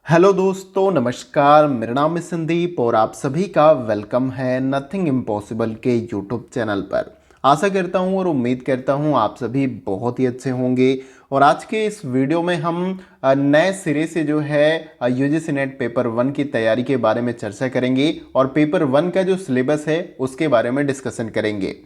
Hello दोस्तों, नमस्कार। मेरा नाम है संदीप और आप सभी का वेलकम है नथिंग इम्पॉसिबल के यूट्यूब चैनल पर। आशा करता हूं और उम्मीद करता हूं आप सभी बहुत ही अच्छे होंगे। और आज के इस वीडियो में हम नए सिरे से जो है यूजीसी नेट पेपर 1 की तैयारी के बारे में चर्चा करेंगे और पेपर 1 का जो सिलेबस है उसके बारे में डिस्कशन करेंगे।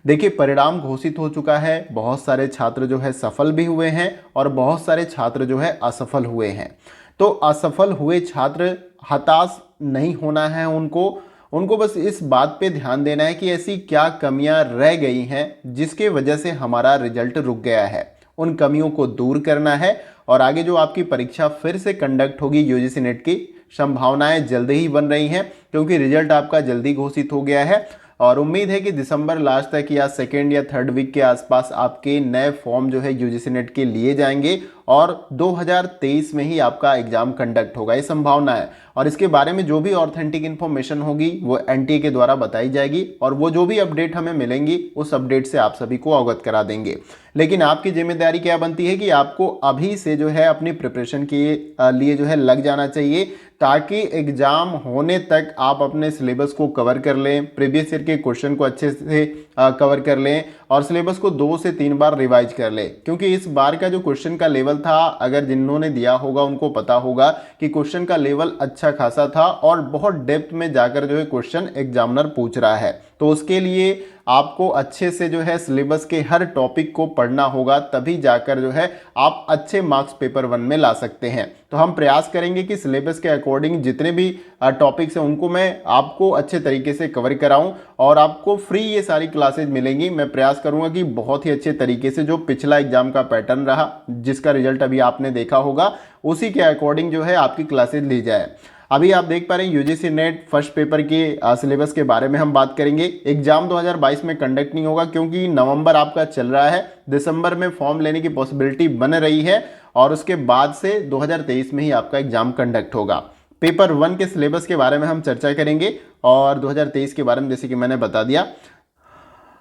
देखिए, परिणाम घोषित हो चुका है। बहुत सारे छात्र जो है सफल भी हुए हैं और बहुत सारे छात्र जो है असफल हुए हैं। तो असफल हुए छात्र हताश नहीं होना है उनको उनको बस इस बात पे ध्यान देना है कि ऐसी क्या कमियां रह गई हैं जिसके वजह से हमारा रिजल्ट रुक गया है। उन कमियों को दूर करना है और आगे जो आपकी परीक्षा फिर से कंडक्ट होगी यूजीसी नेट की, संभावनाएं जल्दी ही बन रही हैं क्योंकि रिजल्ट आपका जल्दी घोषित हो गया है। और उम्मीद है कि दिसंबर लास्ट तक या सेकेंड या थर्ड वीक के आसपास आपके नए फॉर्म जो है यूजीसी नेट के लिए जाएंगे और 2023 में ही आपका एग्जाम कंडक्ट होगा, ये संभावना है। और इसके बारे में जो भी ऑथेंटिक इन्फॉर्मेशन होगी वो एनटीए के द्वारा बताई जाएगी और वो जो भी अपडेट हमें मिलेंगी उस अपडेट से आप सभी को अवगत करा देंगे। लेकिन आपकी जिम्मेदारी क्या बनती है कि आपको अभी से जो है अपनी प्रिपरेशन के लिए जो है लग जाना चाहिए ताकि एग्जाम होने तक आप अपने सिलेबस को कवर कर लें, प्रीवियस ईयर के क्वेश्चन को अच्छे से कवर कर लें और सिलेबस को 2 से 3 बार रिवाइज कर लें। क्योंकि इस बार का जो क्वेश्चन का लेवल था, अगर जिन्होंने दिया होगा उनको पता होगा कि क्वेश्चन का लेवल अच्छा खासा था और बहुत डेप्थ में जाकर जो है क्वेश्चन एग्जामिनर पूछ रहा है। तो उसके लिए आपको अच्छे से जो है सिलेबस के हर टॉपिक को पढ़ना होगा, तभी जाकर जो है आप अच्छे मार्क्स पेपर 1 में ला सकते हैं। तो हम प्रयास करेंगे कि सिलेबस के अकॉर्डिंग जितने भी टॉपिक्स हैं उनको मैं आपको अच्छे तरीके से कवर कराऊं और आपको फ्री ये सारी क्लासेज मिलेंगी। मैं प्रयास करूंगा कि बहुत ही अच्छे तरीके से जो पिछला एग्जाम का पैटर्न रहा, जिसका रिजल्ट अभी आपने देखा होगा, उसी के अकॉर्डिंग जो है आपकी क्लासेज ली जाए। अभी आप देख पा रहे हैं यूजीसी नेट फर्स्ट पेपर के सिलेबस के बारे में हम बात करेंगे। एग्जाम 2022 में कंडक्ट नहीं होगा क्योंकि नवंबर आपका चल रहा है, दिसंबर में फॉर्म लेने की पॉसिबिलिटी बन रही है और उसके बाद से 2023 में ही आपका एग्जाम कंडक्ट होगा। पेपर 1 के सिलेबस के बारे में हम चर्चा करेंगे और 2023 के बारे में जैसे कि मैंने बता दिया।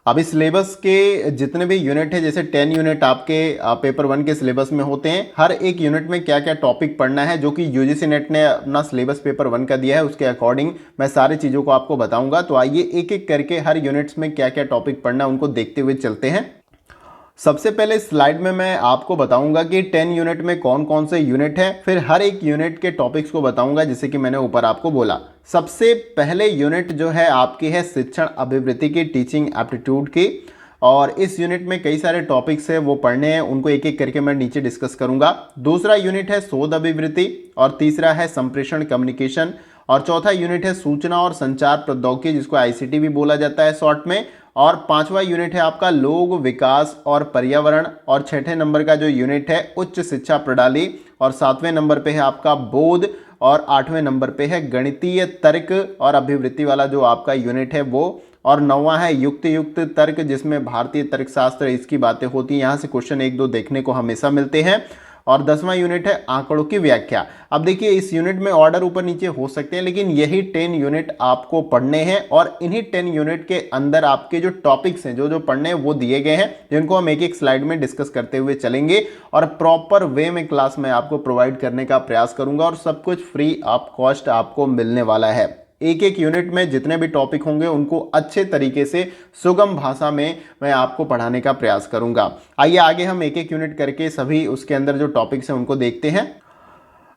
अभी सिलेबस के जितने भी यूनिट है, जैसे 10 यूनिट आपके पेपर 1 के सिलेबस में होते हैं, हर एक यूनिट में क्या क्या टॉपिक पढ़ना है जो कि यूजीसी नेट ने अपना सिलेबस पेपर 1 का दिया है, उसके अकॉर्डिंग मैं सारी चीज़ों को आपको बताऊंगा। तो आइए एक एक करके हर यूनिट्स में क्या क्या टॉपिक पढ़ना है उनको देखते हुए चलते हैं। सबसे पहले स्लाइड में मैं आपको बताऊंगा कि 10 यूनिट में कौन कौन से यूनिट है, फिर हर एक यूनिट के टॉपिक्स को बताऊंगा जैसे कि मैंने ऊपर आपको बोला। सबसे पहले यूनिट जो है आपकी है शिक्षण अभिवृत्ति की, टीचिंग एप्टीट्यूड की। और इस यूनिट में कई सारे टॉपिक्स है वो पढ़ने हैं, उनको एक एक करके मैं नीचे डिस्कस करूंगा। दूसरा यूनिट है शोध अभिवृत्ति और तीसरा है संप्रेषण कम्युनिकेशन और चौथा यूनिट है सूचना और संचार प्रौद्योगिकी, जिसको आईसीटी भी बोला जाता है शॉर्ट में। और पांचवा यूनिट है आपका लोक विकास और पर्यावरण और छठे नंबर का जो यूनिट है उच्च शिक्षा प्रणाली और सातवें नंबर पे है आपका बोध और आठवें नंबर पे है गणितीय तर्क और अभिवृत्ति वाला जो आपका यूनिट है वो। और नौवां है युक्ति युक्त तर्क, जिसमें भारतीय तर्कशास्त्र इसकी बातें होती हैं, यहाँ से क्वेश्चन 1-2 देखने को हमेशा मिलते हैं। और 10वां यूनिट है आंकड़ों की व्याख्या। अब देखिए, इस यूनिट में ऑर्डर ऊपर नीचे हो सकते हैं लेकिन यही 10 यूनिट आपको पढ़ने हैं और इन्हीं 10 यूनिट के अंदर आपके जो टॉपिक्स हैं जो जो पढ़ने हैं वो दिए गए हैं, जिनको हम एक एक स्लाइड में डिस्कस करते हुए चलेंगे और प्रॉपर वे में क्लास में आपको प्रोवाइड करने का प्रयास करूंगा और सब कुछ फ्री ऑफ कॉस्ट आपको मिलने वाला है। एक एक यूनिट में जितने भी टॉपिक होंगे उनको अच्छे तरीके से सुगम भाषा में मैं आपको पढ़ाने का प्रयास करूंगा। आइए आगे हम एक एक यूनिट करके सभी उसके अंदर जो टॉपिक्स हैं उनको देखते हैं।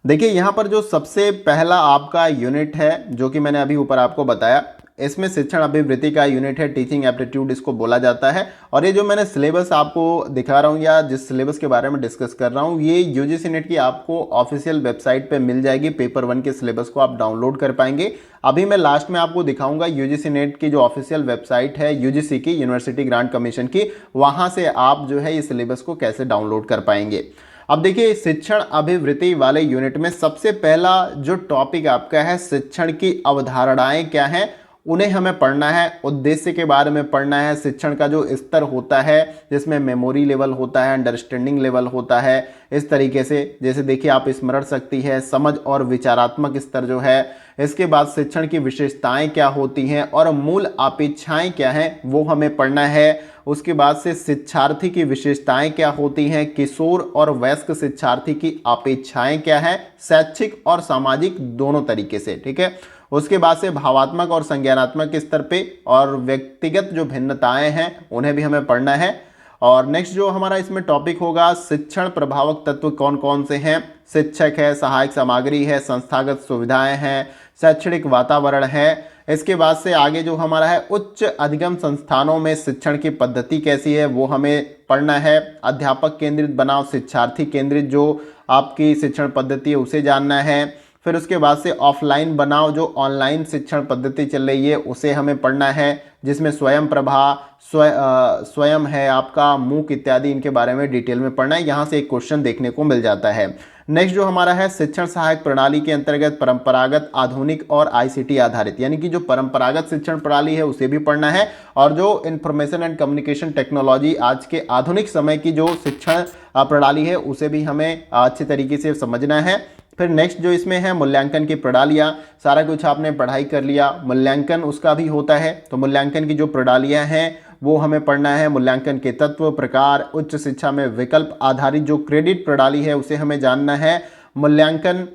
देखिए, यहाँ पर जो सबसे पहला आपका यूनिट है जो कि मैंने अभी ऊपर आपको बताया, इसमें शिक्षण अभिवृत्ति का यूनिट है, टीचिंग एप्टीट्यूड इसको बोला जाता है। और ये जो मैंने सिलेबस आपको दिखा रहा हूँ या जिस सिलेबस के बारे में डिस्कस कर रहा हूँ, ये यूजीसी नेट की आपको ऑफिशियल वेबसाइट पे मिल जाएगी। पेपर 1 के सिलेबस को आप डाउनलोड कर पाएंगे। अभी मैं लास्ट में आपको दिखाऊंगा यूजीसी नेट की जो ऑफिशियल वेबसाइट है यूजीसी की, यूनिवर्सिटी ग्रांट कमीशन की, वहाँ से आप जो है इस सिलेबस को कैसे डाउनलोड कर पाएंगे। अब देखिए, शिक्षण अभिवृत्ति वाले यूनिट में सबसे पहला जो टॉपिक आपका है, शिक्षण की अवधारणाएं क्या हैं उन्हें हमें पढ़ना है। उद्देश्य के बारे में पढ़ना है, शिक्षण का जो स्तर होता है जिसमें मेमोरी लेवल होता है, अंडरस्टैंडिंग लेवल होता है, इस तरीके से जैसे देखिए आप स्मरण शक्ति है, समझ और विचारात्मक स्तर जो है। इसके बाद शिक्षण की विशेषताएं क्या होती हैं और मूल अपेक्षाएं क्या हैं वो हमें पढ़ना है। उसके बाद से शिक्षार्थी की विशेषताएं क्या होती हैं, किशोर और वयस्क शिक्षार्थी की अपेक्षाएं क्या है, शैक्षिक और सामाजिक दोनों तरीके से, ठीक है। उसके बाद से भावात्मक और संज्ञानात्मक स्तर पे और व्यक्तिगत जो भिन्नताएं हैं उन्हें भी हमें पढ़ना है। और नेक्स्ट जो हमारा इसमें टॉपिक होगा, शिक्षण प्रभावक तत्व कौन कौन से हैं, शिक्षक है, सहायक सामग्री है, संस्थागत सुविधाएं हैं, शैक्षणिक वातावरण है। इसके बाद से आगे जो हमारा है, उच्च अधिगम संस्थानों में शिक्षण की पद्धति कैसी है वो हमें पढ़ना है। अध्यापक केंद्रित बनाओ शिक्षार्थी केंद्रित जो आपकी शिक्षण पद्धति है उसे जानना है। फिर उसके बाद से ऑफलाइन बनाओ जो ऑनलाइन शिक्षण पद्धति चल रही है उसे हमें पढ़ना है, जिसमें स्वयं प्रभा, स्वयं है आपका, मूक इत्यादि इनके बारे में डिटेल में पढ़ना है। यहाँ से एक क्वेश्चन देखने को मिल जाता है। नेक्स्ट जो हमारा है, शिक्षण सहायक प्रणाली के अंतर्गत परंपरागत, आधुनिक और आईसीटी आधारित, यानी कि जो परंपरागत शिक्षण प्रणाली है उसे भी पढ़ना है, और जो इंफॉर्मेशन एंड कम्युनिकेशन टेक्नोलॉजी आज के आधुनिक समय की जो शिक्षण प्रणाली है उसे भी हमें अच्छे तरीके से समझना है। फिर नेक्स्ट जो इसमें है, मूल्यांकन की प्रणालियाँ, सारा कुछ आपने पढ़ाई कर लिया, मूल्यांकन उसका भी होता है, तो मूल्यांकन की जो प्रणालियाँ हैं वो हमें पढ़ना है। मूल्यांकन के तत्व, प्रकार, उच्च शिक्षा में विकल्प आधारित जो क्रेडिट प्रणाली है उसे हमें जानना है। मूल्यांकन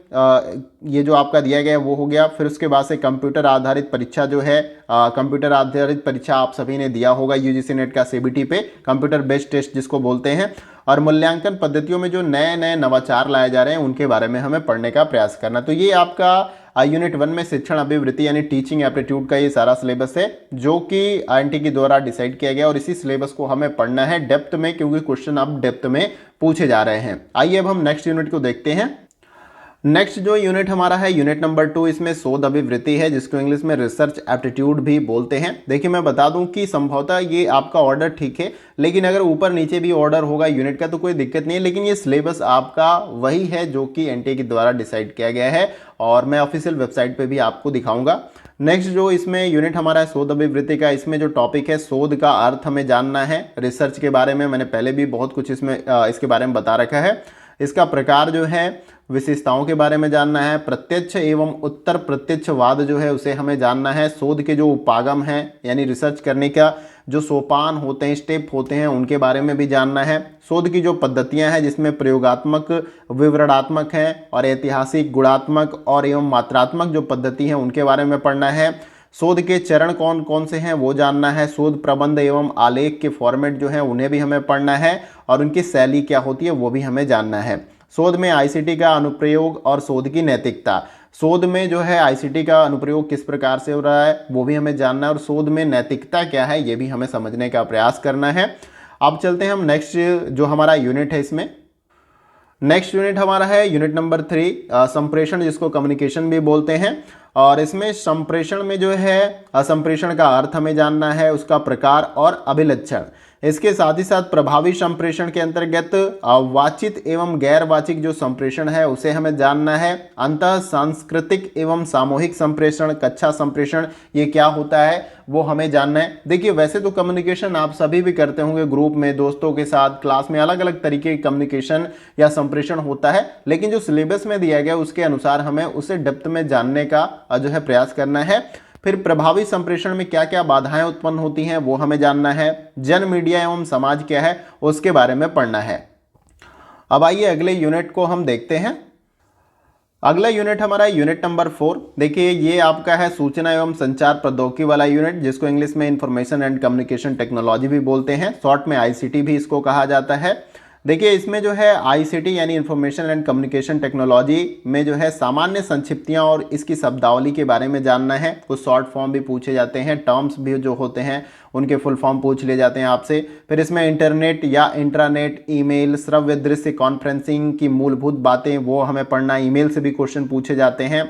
ये जो आपका दिया गया है वो हो गया। फिर उसके बाद से कंप्यूटर आधारित परीक्षा जो है, कंप्यूटर आधारित परीक्षा आप सभी ने दिया होगा यूजीसी नेट का सीबीटी पे, कंप्यूटर बेस्ड टेस्ट जिसको बोलते हैं। और मूल्यांकन पद्धतियों में जो नए नए नवाचार लाए जा रहे हैं उनके बारे में हमें पढ़ने का प्रयास करना। तो ये आपका यूनिट 1 में शिक्षण अभिवृत्ति यानी टीचिंग एप्टीट्यूड का ये सारा सिलेबस है जो कि आईएनटी के द्वारा डिसाइड किया गया, और इसी सिलेबस को हमें पढ़ना है डेप्थ में, क्योंकि क्वेश्चन अब डेप्थ में पूछे जा रहे हैं। आइए अब हम नेक्स्ट यूनिट को देखते हैं। नेक्स्ट जो यूनिट हमारा है यूनिट नंबर 2, इसमें शोध अभिवृत्ति है जिसको इंग्लिश में रिसर्च एप्टीट्यूड भी बोलते हैं। देखिए मैं बता दूं कि संभवतः ये आपका ऑर्डर ठीक है, लेकिन अगर ऊपर नीचे भी ऑर्डर होगा यूनिट का तो कोई दिक्कत नहीं है, लेकिन ये सिलेबस आपका वही है जो कि एनटीए के द्वारा डिसाइड किया गया है, और मैं ऑफिशियल वेबसाइट पर भी आपको दिखाऊंगा। नेक्स्ट जो इसमें यूनिट हमारा है शोध अभिवृत्ति का, इसमें जो टॉपिक है शोध का अर्थ हमें जानना है। रिसर्च के बारे में मैंने पहले भी बहुत कुछ इसमें इसके बारे में बता रखा है। इसका प्रकार जो है, विशेषताओं के बारे में जानना है। प्रत्यक्ष एवं उत्तर प्रत्यक्षवाद जो है उसे हमें जानना है। शोध के जो उपागम हैं यानी रिसर्च करने का जो सोपान होते हैं, स्टेप होते हैं, उनके बारे में भी जानना है। शोध की जो पद्धतियां हैं जिसमें प्रयोगात्मक, विवरणात्मक हैं, और ऐतिहासिक, गुणात्मक और एवं मात्रात्मक जो पद्धति हैं उनके बारे में पढ़ना है। शोध के चरण कौन कौन से हैं वो जानना है। शोध प्रबंध एवं आलेख के फॉर्मेट जो हैं उन्हें भी हमें पढ़ना है, और उनकी शैली क्या होती है वो भी हमें जानना है। शोध में आईसीटी का अनुप्रयोग और शोध की नैतिकता, शोध में जो है आईसीटी का अनुप्रयोग किस प्रकार से हो रहा है वो भी हमें जानना है, और शोध में नैतिकता क्या है ये भी हमें समझने का प्रयास करना है। अब चलते हैं हम नेक्स्ट जो हमारा यूनिट है इसमें। नेक्स्ट यूनिट हमारा है यूनिट नंबर 3, संप्रेषण जिसको कम्युनिकेशन भी बोलते हैं, और इसमें संप्रेषण में जो है संप्रेषण का अर्थ हमें जानना है, उसका प्रकार और अभिलक्षण। इसके साथ ही साथ प्रभावी संप्रेषण के अंतर्गत वाचित एवं गैर वाचिक जो संप्रेषण है उसे हमें जानना है। अंतः सांस्कृतिक एवं सामूहिक संप्रेषण, कक्षा संप्रेषण, ये क्या होता है वो हमें जानना है। देखिए वैसे तो कम्युनिकेशन आप सभी भी करते होंगे ग्रुप में, दोस्तों के साथ, क्लास में, अलग अलग तरीके की कम्युनिकेशन या संप्रेषण होता है, लेकिन जो सिलेबस में दिया गया उसके अनुसार हमें उसे डेप्थ में जानने का जो है प्रयास करना है। फिर प्रभावी संप्रेषण में क्या क्या बाधाएं उत्पन्न होती हैं वो हमें जानना है। जन मीडिया एवं समाज क्या है उसके बारे में पढ़ना है। अब आइए अगले यूनिट को हम देखते हैं। अगला यूनिट हमारा यूनिट नंबर 4। देखिए ये आपका है सूचना एवं संचार प्रौद्योगिकी वाला यूनिट जिसको इंग्लिश में इंफॉर्मेशन एंड कम्युनिकेशन टेक्नोलॉजी भी बोलते हैं, शॉर्ट में आईसीटी भी इसको कहा जाता है। देखिए इसमें जो है आईसीटी यानी इंफॉर्मेशन एंड कम्युनिकेशन टेक्नोलॉजी में जो है सामान्य संक्षिप्तियां और इसकी शब्दावली के बारे में जानना है। कुछ शॉर्ट फॉर्म भी पूछे जाते हैं, टर्म्स भी जो होते हैं उनके फुल फॉर्म पूछ लिए जाते हैं आपसे। फिर इसमें इंटरनेट या इंट्रानेट, ईमेल, श्रव्य दृश्य कॉन्फ्रेंसिंग की मूलभूत बातें वो हमें पढ़ना, ईमेल से भी क्वेश्चन पूछे जाते हैं।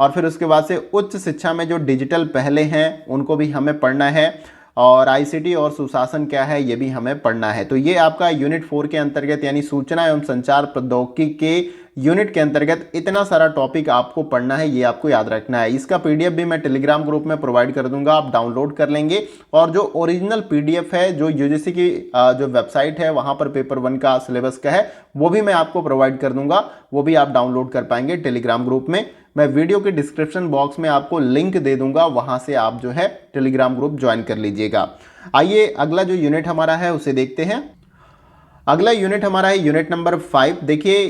और फिर उसके बाद से उच्च शिक्षा में जो डिजिटल पहले हैं उनको भी हमें पढ़ना है, और आईसीटी और सुशासन क्या है ये भी हमें पढ़ना है। तो ये आपका यूनिट 4 के अंतर्गत यानी सूचना एवं संचार प्रौद्योगिकी के यूनिट के अंतर्गत इतना सारा टॉपिक आपको पढ़ना है, ये आपको याद रखना है। इसका पीडीएफ भी मैं टेलीग्राम ग्रुप में प्रोवाइड कर दूंगा, आप डाउनलोड कर लेंगे। और जो ओरिजिनल पीडीएफ है जो यूजीसी की जो वेबसाइट है वहां पर पेपर 1 का सिलेबस का है वो भी मैं आपको प्रोवाइड कर दूंगा, वो भी आप डाउनलोड कर पाएंगे टेलीग्राम ग्रुप में। मैं वीडियो के डिस्क्रिप्शन बॉक्स में आपको लिंक दे दूंगा, वहां से आप जो है टेलीग्राम ग्रुप ज्वाइन कर लीजिएगा। आइए अगला जो यूनिट हमारा है उसे देखते हैं। अगला यूनिट हमारा है यूनिट नंबर 5। देखिए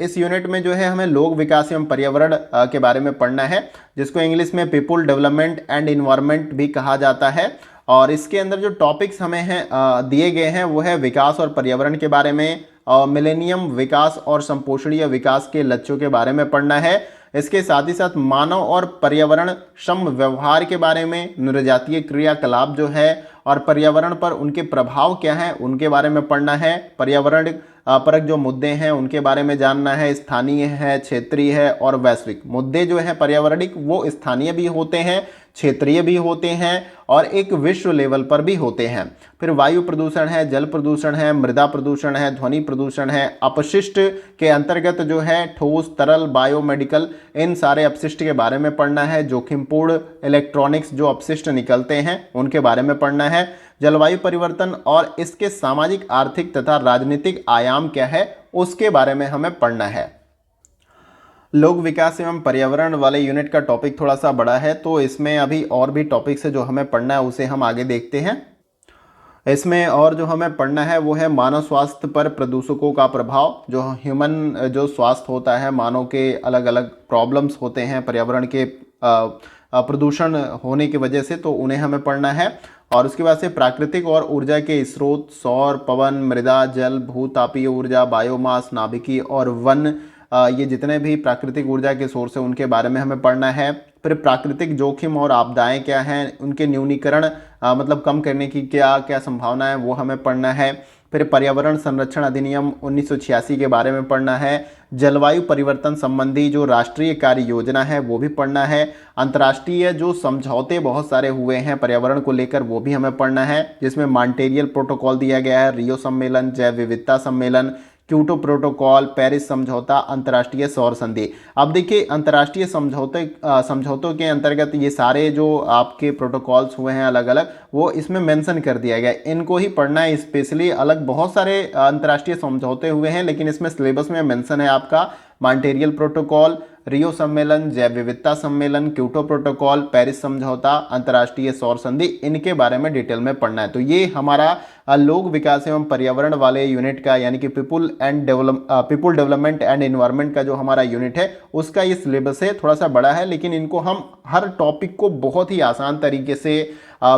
इस यूनिट में जो है हमें लोक विकास एवं पर्यावरण के बारे में पढ़ना है, जिसको इंग्लिश में पीपुल डेवलपमेंट एंड इन्वायरमेंट भी कहा जाता है। और इसके अंदर जो टॉपिक्स हमें हैं दिए गए हैं वो है विकास और पर्यावरण के बारे में, मिलेनियम विकास और संपोषणीय विकास के लक्ष्यों के बारे में पढ़ना है। इसके साथ ही साथ मानव और पर्यावरण सम व्यवहार के बारे में, नृजातीय क्रियाकलाप जो है और पर्यावरण पर उनके प्रभाव क्या हैं उनके बारे में पढ़ना है। पर्यावरण परक जो मुद्दे हैं उनके बारे में जानना है। स्थानीय है, क्षेत्रीय है और वैश्विक मुद्दे जो है पर्यावरणिक वो स्थानीय भी होते हैं, क्षेत्रीय भी होते हैं और एक विश्व लेवल पर भी होते हैं। फिर वायु प्रदूषण है, जल प्रदूषण है, मृदा प्रदूषण है, ध्वनि प्रदूषण है, अपशिष्ट के अंतर्गत जो है ठोस, तरल, बायोमेडिकल, इन सारे अपशिष्ट के बारे में पढ़ना है। जोखिमपूर्ण इलेक्ट्रॉनिक्स जो अपशिष्ट निकलते हैं उनके बारे में पढ़ना है। जलवायु परिवर्तन और इसके सामाजिक, आर्थिक तथा राजनीतिक आयाम क्या है उसके बारे में हमें पढ़ना है। लोक विकास एवं पर्यावरण वाले यूनिट का टॉपिक थोड़ा सा बड़ा है, तो इसमें अभी और भी टॉपिक्स है जो हमें पढ़ना है, उसे हम आगे देखते हैं। इसमें और जो हमें पढ़ना है वो है मानव स्वास्थ्य पर प्रदूषकों का प्रभाव। जो ह्यूमन जो स्वास्थ्य होता है, मानव के अलग अलग प्रॉब्लम्स होते हैं पर्यावरण के प्रदूषण होने की वजह से, तो उन्हें हमें पढ़ना है। और उसके बाद से प्राकृतिक और ऊर्जा के स्रोत, सौर, पवन, मृदा, जल, भूतापीय ऊर्जा, बायोमास, नाभिकीय और वन, ये जितने भी प्राकृतिक ऊर्जा के सोर्स हैं उनके बारे में हमें पढ़ना है। फिर प्राकृतिक जोखिम और आपदाएं क्या हैं, उनके न्यूनीकरण मतलब कम करने की क्या क्या संभावना है वो हमें पढ़ना है। फिर पर्यावरण संरक्षण अधिनियम 1986 के बारे में पढ़ना है। जलवायु परिवर्तन संबंधी जो राष्ट्रीय कार्य योजना है वो भी पढ़ना है। अंतर्राष्ट्रीय जो समझौते बहुत सारे हुए हैं पर्यावरण को लेकर वो भी हमें पढ़ना है, जिसमें मॉन्ट्रियल प्रोटोकॉल दिया गया है, रियो सम्मेलन, जैव विविधता सम्मेलन, क्योटो प्रोटोकॉल, पेरिस समझौता, अंतर्राष्ट्रीय सौर संधि। अब देखिए अंतर्राष्ट्रीय समझौतों के अंतर्गत ये सारे जो आपके प्रोटोकॉल्स हुए हैं अलग अलग, वो इसमें मेंशन कर दिया गया है, इनको ही पढ़ना है स्पेशली। अलग बहुत सारे अंतर्राष्ट्रीय समझौते हुए हैं लेकिन इसमें सिलेबस में मेंशन है आपका मॉन्ट्रियल प्रोटोकॉल, रियो सम्मेलन, जैव विविधता सम्मेलन, क्योटो प्रोटोकॉल, पेरिस समझौता, अंतर्राष्ट्रीय सौर संधि, इनके बारे में डिटेल में पढ़ना है। तो ये हमारा लोक विकास एवं पर्यावरण वाले यूनिट का यानी कि पीपुल डेवलपमेंट एंड एनवायरनमेंट का जो हमारा यूनिट है उसका ये सिलेबस है। थोड़ा सा बड़ा है लेकिन इनको हम हर टॉपिक को बहुत ही आसान तरीके से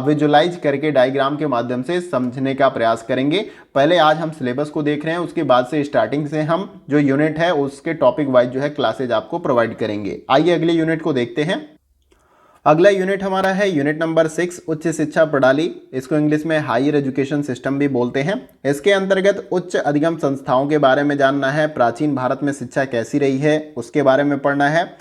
विजुलाइज करके डायग्राम के माध्यम से समझने का प्रयास करेंगे। पहले आज हम सिलेबस को देख रहे हैं, उसके बाद से स्टार्टिंग से हम जो यूनिट है उसके टॉपिक वाइज जो है क्लासेज आपको प्रोवाइड करेंगे। आइए अगले यूनिट को देखते हैं। अगला यूनिट हमारा है यूनिट नंबर 6, उच्च शिक्षा प्रणाली। इसको इंग्लिश में हायर एजुकेशन सिस्टम भी बोलते हैं। इसके अंतर्गत उच्च अधिगम संस्थाओं के बारे में जानना है। प्राचीन भारत में शिक्षा कैसी रही है उसके बारे में पढ़ना है।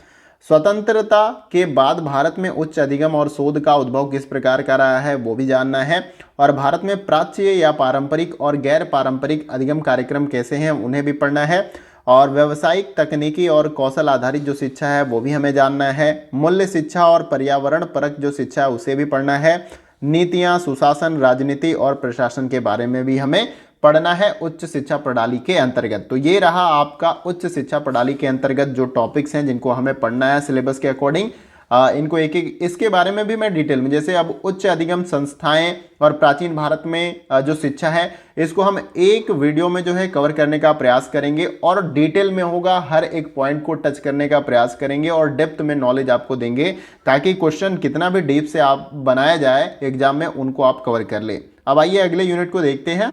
स्वतंत्रता के बाद भारत में उच्च अधिगम और शोध का उद्भव किस प्रकार का रहा है वो भी जानना है। और भारत में प्राच्य या पारंपरिक और गैर पारंपरिक अधिगम कार्यक्रम कैसे हैं उन्हें भी पढ़ना है। और व्यावसायिक, तकनीकी और कौशल आधारित जो शिक्षा है वो भी हमें जानना है। मूल्य शिक्षा और पर्यावरण परक जो शिक्षा है उसे भी पढ़ना है। नीतियाँ, सुशासन, राजनीति और प्रशासन के बारे में भी हमें पढ़ना है उच्च शिक्षा प्रणाली के अंतर्गत। तो ये रहा आपका उच्च शिक्षा प्रणाली के अंतर्गत जो टॉपिक्स हैं जिनको हमें पढ़ना है सिलेबस के अकॉर्डिंग। इनको एक एक इसके बारे में भी मैं डिटेल में, जैसे अब उच्च अधिगम संस्थाएं और प्राचीन भारत में जो शिक्षा है इसको हम एक वीडियो में जो है कवर करने का प्रयास करेंगे और डिटेल में होगा, हर एक पॉइंट को टच करने का प्रयास करेंगे और डेप्थ में नॉलेज आपको देंगे ताकि क्वेश्चन कितना भी डीप से आप बनाया जाए एग्जाम में उनको आप कवर कर ले। अब आइए अगले यूनिट को देखते हैं।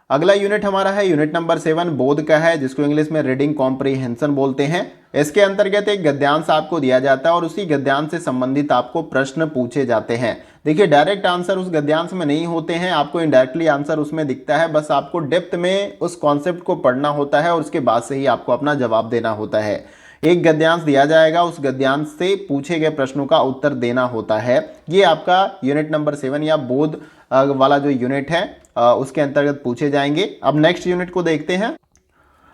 अगला यूनिट हमारा है यूनिट नंबर 7, बोध का है, जिसको इंग्लिश में रीडिंग कॉम्प्रिहेंशन बोलते हैं। इसके अंतर्गत एक गद्यांश आपको दिया जाता है और उसी गद्यांश से संबंधित आपको प्रश्न पूछे जाते हैं। देखिए डायरेक्ट आंसर उस गद्यांश में नहीं होते हैं, आपको इनडायरेक्टली आंसर उसमें दिखता है, बस आपको डेप्थ में उस कॉन्सेप्ट को पढ़ना होता है और उसके बाद से ही आपको अपना जवाब देना होता है। एक गद्यांश दिया जाएगा, उस गद्यांश से पूछे गए प्रश्नों का उत्तर देना होता है। ये आपका यूनिट नंबर 7 या बोध वाला जो यूनिट है उसके अंतर्गत पूछे जाएंगे। अब नेक्स्ट यूनिट को देखते हैं।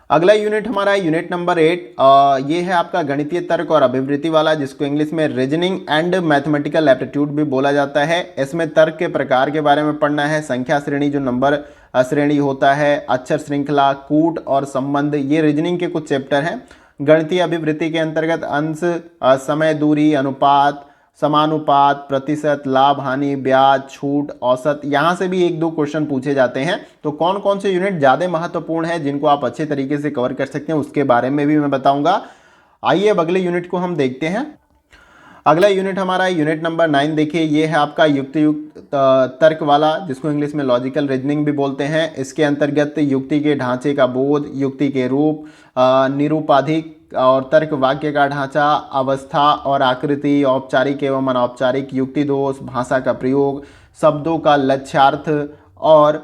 अगला यूनिट हमारा है यूनिट नंबर 8। ये है आपका गणितीय तर्क और अभिवृत्ति वाला, जिसको इंग्लिश में रीजनिंग एंड मैथमेटिकल एप्टीट्यूड भी बोला जाता है। इसमें तर्क के प्रकार के बारे में पढ़ना है, संख्या श्रेणी जो नंबर श्रेणी होता है, अक्षर श्रृंखला, कूट और संबंध, ये रीजनिंग के कुछ चैप्टर हैं। गणितीय अभिवृत्ति के अंतर्गत अंश, समय, दूरी, अनुपात, समानुपात, प्रतिशत, लाभ हानि, ब्याज, छूट, औसत, यहाँ से भी एक दो क्वेश्चन पूछे जाते हैं। तो कौन कौन से यूनिट ज़्यादा महत्वपूर्ण है जिनको आप अच्छे तरीके से कवर कर सकते हैं उसके बारे में भी मैं बताऊंगा। आइए अब अगले यूनिट को हम देखते हैं। अगला यूनिट हमारा यूनिट नंबर 9। देखिए ये है आपका युक्त तर्क वाला, जिसको इंग्लिश में लॉजिकल रीजनिंग भी बोलते हैं। इसके अंतर्गत युक्ति के ढांचे का बोध, युक्ति के रूप, निरूपाधिक और तर्क वाक्य का ढांचा, अवस्था और आकृति, औपचारिक एवं अनौपचारिक, युक्ति दोष, भाषा का प्रयोग, शब्दों का लक्ष्यार्थ और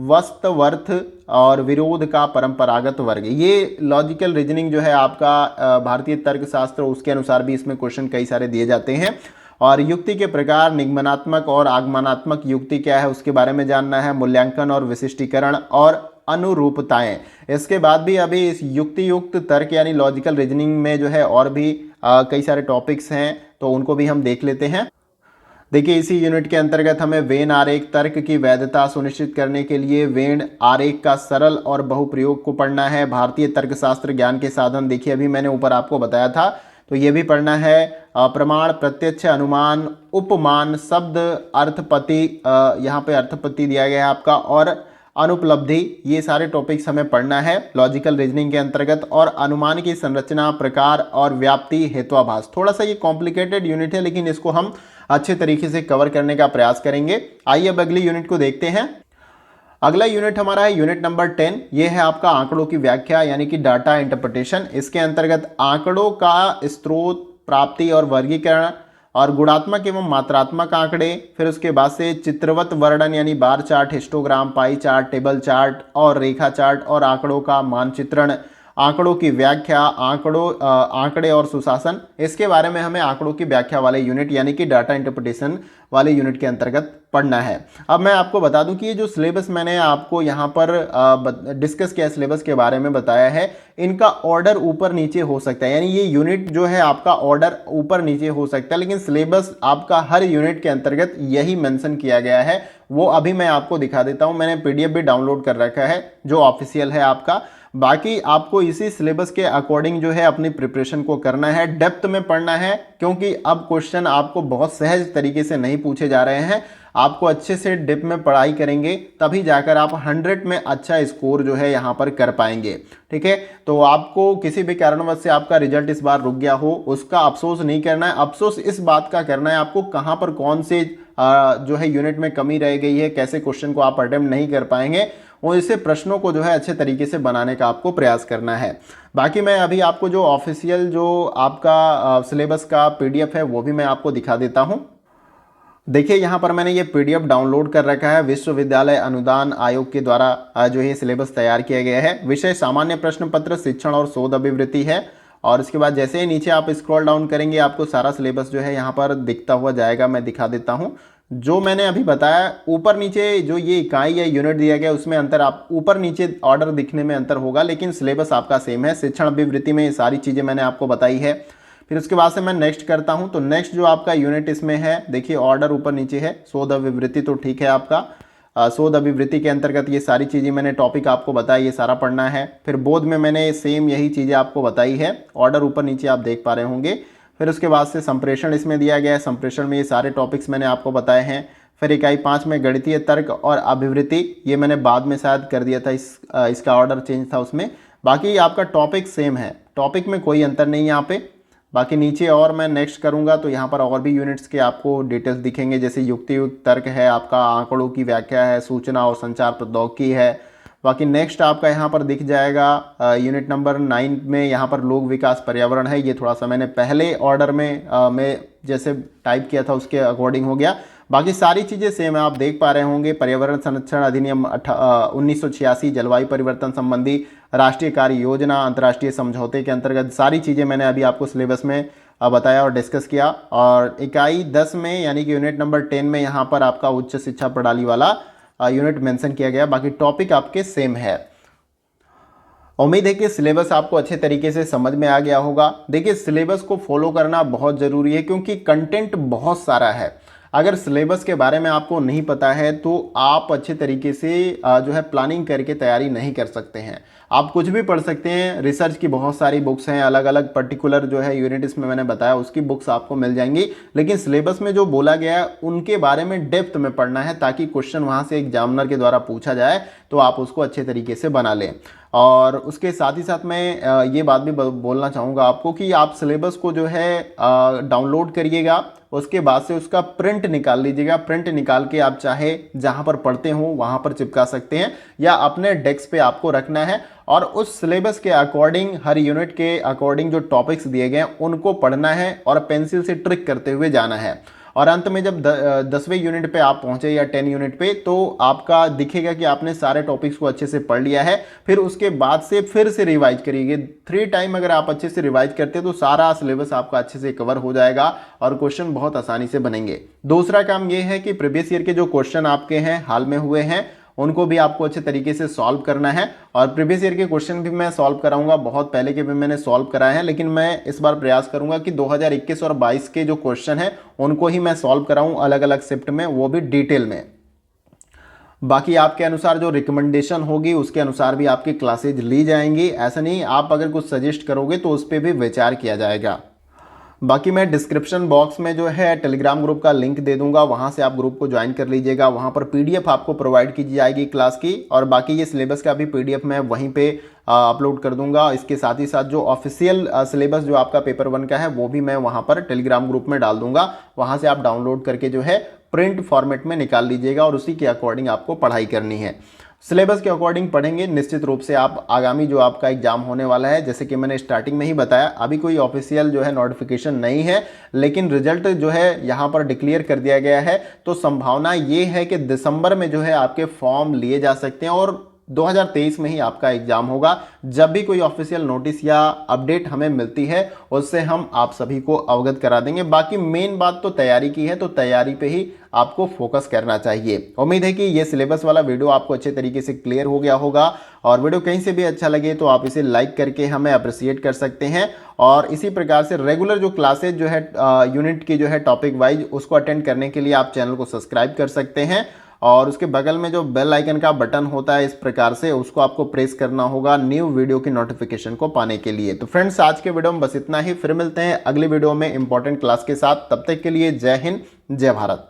वस्तवर्थ और विरोध का परंपरागत वर्ग। ये लॉजिकल रीजनिंग जो है आपका भारतीय तर्कशास्त्र, उसके अनुसार भी इसमें क्वेश्चन कई सारे दिए जाते हैं। और युक्ति के प्रकार, निगमनात्मक और आगमनात्मक युक्ति क्या है उसके बारे में जानना है, मूल्यांकन और विशिष्टीकरण और अनुरूपताएं। इसके बाद भी अभी इस युक्ति युक्त तर्क यानी लॉजिकल रीजनिंग में जो है और भी कई सारे टॉपिक्स हैं, तो उनको भी हम देख लेते हैं। देखिए इसी यूनिट के अंतर्गत हमें वेन आरेख, तर्क की वैधता सुनिश्चित करने के लिए वेन आरेख का सरल और बहुप्रयोग को पढ़ना है। भारतीय तर्कशास्त्र ज्ञान के साधन, देखिए अभी मैंने ऊपर आपको बताया था, तो ये भी पढ़ना है। प्रमाण, प्रत्यक्ष, अनुमान, उपमान, शब्द, अर्थपति, यहाँ पे अर्थपति दिया गया है आपका, और अनुपलब्धि, ये सारे टॉपिक्स हमें पढ़ना है लॉजिकल रीजनिंग के अंतर्गत। और अनुमान की संरचना, प्रकार और व्याप्ति, हेत्वाभास। थोड़ा सा ये कॉम्प्लिकेटेड यूनिट है, लेकिन इसको हम अच्छे तरीके से कवर करने का प्रयास करेंगे। आइए अब अगली यूनिट को देखते हैं। अगला यूनिट हमारा है यूनिट नंबर 10। ये है आपका आंकड़ों की व्याख्या यानी कि डाटा इंटरप्रिटेशन। इसके अंतर्गत आंकड़ों का स्रोत, प्राप्ति और वर्गीकरण, और गुणात्मक एवं मात्रात्मक आंकड़े, फिर उसके बाद से चित्रवत वर्णन यानी bar chart, histogram, pie chart, table chart और रेखा चार्ट, और आंकड़ों का मानचित्रण, आंकड़ों की व्याख्या, आंकड़े और सुशासन। इसके बारे में हमें आंकड़ों की व्याख्या वाले यूनिट यानी कि डाटा इंटरप्रिटेशन वाले यूनिट के अंतर्गत पढ़ना है। अब मैं आपको बता दूं कि ये जो सिलेबस मैंने आपको यहाँ पर डिस्कस किया, सिलेबस के बारे में बताया है, इनका ऑर्डर ऊपर नीचे हो सकता है, यानी ये यूनिट जो है आपका ऑर्डर ऊपर नीचे हो सकता है, लेकिन सिलेबस आपका हर यूनिट के अंतर्गत यही मेंशन किया गया है। वो अभी मैं आपको दिखा देता हूँ। मैंने पीडीएफ भी डाउनलोड कर रखा है जो ऑफिशियल है आपका। बाकी आपको इसी सिलेबस के अकॉर्डिंग जो है अपनी प्रिपरेशन को करना है, डेप्थ में पढ़ना है, क्योंकि अब क्वेश्चन आपको बहुत सहज तरीके से नहीं पूछे जा रहे हैं। आपको अच्छे से डेप्थ में पढ़ाई करेंगे तभी जाकर आप 100 में अच्छा स्कोर जो है यहाँ पर कर पाएंगे। ठीक है, तो आपको किसी भी कारणवश से आपका रिजल्ट इस बार रुक गया हो उसका अफसोस नहीं करना है। अफसोस इस बात का करना है आपको कहाँ पर कौन से जो है यूनिट में कमी रह गई है, कैसे क्वेश्चन को आप अटेम्प्ट नहीं कर पाएंगे, और इसे प्रश्नों को जो है अच्छे तरीके से बनाने का आपको प्रयास करना है। बाकी मैं अभी आपको जो ऑफिशियल जो आपका सिलेबस का पीडीएफ है वो भी मैं आपको दिखा देता हूं। देखिए यहाँ पर मैंने ये पीडीएफ डाउनलोड कर रखा है। विश्वविद्यालय अनुदान आयोग के द्वारा जो ये सिलेबस तैयार किया गया है। विषय सामान्य प्रश्न पत्र, शिक्षण और शोध अभिवृत्ति है। और इसके बाद जैसे ही नीचे आप स्क्रॉल डाउन करेंगे आपको सारा सिलेबस जो है यहाँ पर दिखता हुआ जाएगा। मैं दिखा देता हूँ जो मैंने अभी बताया। ऊपर नीचे जो ये इकाई या यूनिट दिया गया उसमें अंतर, आप ऊपर नीचे ऑर्डर दिखने में अंतर होगा, लेकिन सिलेबस आपका सेम है। शिक्षण अभिवृत्ति में ये सारी चीज़ें मैंने आपको बताई है। फिर उसके बाद से मैं नेक्स्ट करता हूं, तो नेक्स्ट जो आपका यूनिट इसमें है, देखिए ऑर्डर ऊपर नीचे है। शोध अभिवृत्ति तो ठीक है आपका। शोध अभिवृत्ति के अंतर्गत ये सारी चीज़ें मैंने टॉपिक आपको बताया, ये सारा पढ़ना है। फिर बोध में मैंने सेम यही चीज़ें आपको बताई है। ऑर्डर ऊपर नीचे आप देख पा रहे होंगे। फिर उसके बाद से संप्रेषण इसमें दिया गया है। संप्रेषण में ये सारे टॉपिक्स मैंने आपको बताए हैं। फिर इकाई 5 में गणितीय तर्क और अभिवृत्ति, ये मैंने बाद में शायद कर दिया था, इसका ऑर्डर चेंज था उसमें। बाकी आपका टॉपिक सेम है, टॉपिक में कोई अंतर नहीं है यहाँ पे। बाकी नीचे और मैं नेक्स्ट करूँगा तो यहाँ पर और भी यूनिट्स के आपको डिटेल्स दिखेंगे, जैसे युक्तियुक्त तर्क है आपका, आंकड़ों की व्याख्या है, सूचना और संचार प्रौद्योगिकी है। बाकी नेक्स्ट आपका यहाँ पर दिख जाएगा यूनिट नंबर 9 में, यहाँ पर लोक विकास पर्यावरण है। ये थोड़ा सा मैंने पहले ऑर्डर में जैसे टाइप किया था उसके अकॉर्डिंग हो गया। बाकी सारी चीज़ें सेम है, आप देख पा रहे होंगे। पर्यावरण संरक्षण अधिनियम 1986, जलवायु परिवर्तन संबंधी राष्ट्रीय कार्य योजना, अंतर्राष्ट्रीय समझौते के अंतर्गत सारी चीज़ें मैंने अभी आपको सिलेबस में बताया और डिस्कस किया। और इकाई 10 में यानी कि यूनिट नंबर 10 में यहाँ पर आपका उच्च शिक्षा प्रणाली वाला यूनिट मेंशन किया गया। बाकी टॉपिक आपके सेम है। उम्मीद है कि सिलेबस आपको अच्छे तरीके से समझ में आ गया होगा। देखिए, सिलेबस को फॉलो करना बहुत ज़रूरी है क्योंकि कंटेंट बहुत सारा है। अगर सिलेबस के बारे में आपको नहीं पता है तो आप अच्छे तरीके से जो है प्लानिंग करके तैयारी नहीं कर सकते हैं। आप कुछ भी पढ़ सकते हैं, रिसर्च की बहुत सारी बुक्स हैं, अलग अलग पर्टिकुलर जो है यूनिट इसमें मैंने बताया उसकी बुक्स आपको मिल जाएंगी, लेकिन सिलेबस में जो बोला गया है उनके बारे में डेप्थ में पढ़ना है ताकि क्वेश्चन वहाँ से एग्जामिनर के द्वारा पूछा जाए तो आप उसको अच्छे तरीके से बना लें। और उसके साथ ही साथ मैं ये बात भी बोलना चाहूँगा आपको कि आप सिलेबस को जो है डाउनलोड करिएगा, उसके बाद से उसका प्रिंट निकाल लीजिएगा। प्रिंट निकाल के आप चाहे जहाँ पर पढ़ते हो वहाँ पर चिपका सकते हैं या अपने डेस्क पे आपको रखना है और उस सिलेबस के अकॉर्डिंग, हर यूनिट के अकॉर्डिंग जो टॉपिक्स दिए गए हैं उनको पढ़ना है और पेंसिल से ट्रिक करते हुए जाना है। और अंत में जब 10वें यूनिट पे आप पहुंचे या 10 यूनिट पे तो आपका दिखेगा कि आपने सारे टॉपिक्स को अच्छे से पढ़ लिया है। फिर उसके बाद से फिर से रिवाइज करिए। 3 टाइम अगर आप अच्छे से रिवाइज करते हैं तो सारा सिलेबस आपका अच्छे से कवर हो जाएगा और क्वेश्चन बहुत आसानी से बनेंगे। दूसरा काम यह है कि प्रीवियस ईयर के जो क्वेश्चन आपके हैं, हाल में हुए हैं, उनको भी आपको अच्छे तरीके से सॉल्व करना है। और प्रीवियस ईयर के क्वेश्चन भी मैं सॉल्व कराऊंगा, बहुत पहले के भी मैंने सॉल्व कराए हैं, लेकिन मैं इस बार प्रयास करूंगा कि 2021 और 22 के जो क्वेश्चन हैं उनको ही मैं सॉल्व कराऊं अलग अलग शिफ्ट में, वो भी डिटेल में। बाकी आपके अनुसार जो रिकमेंडेशन होगी उसके अनुसार भी आपकी क्लासेज ली जाएंगी। ऐसा नहीं, आप अगर कुछ सजेस्ट करोगे तो उस पर भी विचार किया जाएगा। बाकी मैं डिस्क्रिप्शन बॉक्स में जो है टेलीग्राम ग्रुप का लिंक दे दूंगा, वहां से आप ग्रुप को ज्वाइन कर लीजिएगा। वहां पर पीडीएफ आपको प्रोवाइड की जाएगी क्लास की, और बाकी ये सिलेबस का भी पीडीएफ मैं वहीं पे अपलोड कर दूंगा। इसके साथ ही साथ जो ऑफिशियल सिलेबस जो आपका पेपर 1 का है वो भी मैं वहां पर टेलीग्राम ग्रुप में डाल दूंगा। वहां से आप डाउनलोड करके जो है प्रिंट फॉर्मेट में निकाल लीजिएगा और उसी के अकॉर्डिंग आपको पढ़ाई करनी है। सिलेबस के अकॉर्डिंग पढ़ेंगे, निश्चित रूप से आप आगामी जो आपका एग्जाम होने वाला है, जैसे कि मैंने स्टार्टिंग में ही बताया, अभी कोई ऑफिशियल जो है नोटिफिकेशन नहीं है, लेकिन रिजल्ट जो है यहाँ पर डिक्लेयर कर दिया गया है। तो संभावना ये है कि दिसंबर में जो है आपके फॉर्म लिए जा सकते हैं और 2023 में ही आपका एग्जाम होगा। जब भी कोई ऑफिशियल नोटिस या अपडेट हमें मिलती है उससे हम आप सभी को अवगत करा देंगे। बाकी मेन बात तो तैयारी की है, तो तैयारी पे ही आपको फोकस करना चाहिए। उम्मीद है कि ये सिलेबस वाला वीडियो आपको अच्छे तरीके से क्लियर हो गया होगा, और वीडियो कहीं से भी अच्छा लगे तो आप इसे लाइक करके हमें अप्रिशिएट कर सकते हैं। और इसी प्रकार से रेगुलर जो क्लासेज जो है यूनिट की जो है टॉपिक वाइज, उसको अटेंड करने के लिए आप चैनल को सब्सक्राइब कर सकते हैं। और उसके बगल में जो बेल आइकन का बटन होता है इस प्रकार से, उसको आपको प्रेस करना होगा न्यू वीडियो की नोटिफिकेशन को पाने के लिए। तो फ्रेंड्स, आज के वीडियो में बस इतना ही। फिर मिलते हैं अगले वीडियो में इंपॉर्टेंट क्लास के साथ। तब तक के लिए जय हिंद, जय भारत।